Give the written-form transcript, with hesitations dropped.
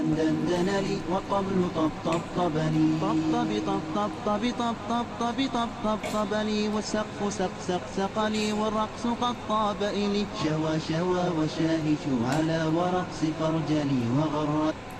دندن لي، والطبل طبطبني، طبطبني، والسقف سقني، والرقص قد طاب إلي، شوى وشاهش على ورقص فرجلي وغرني.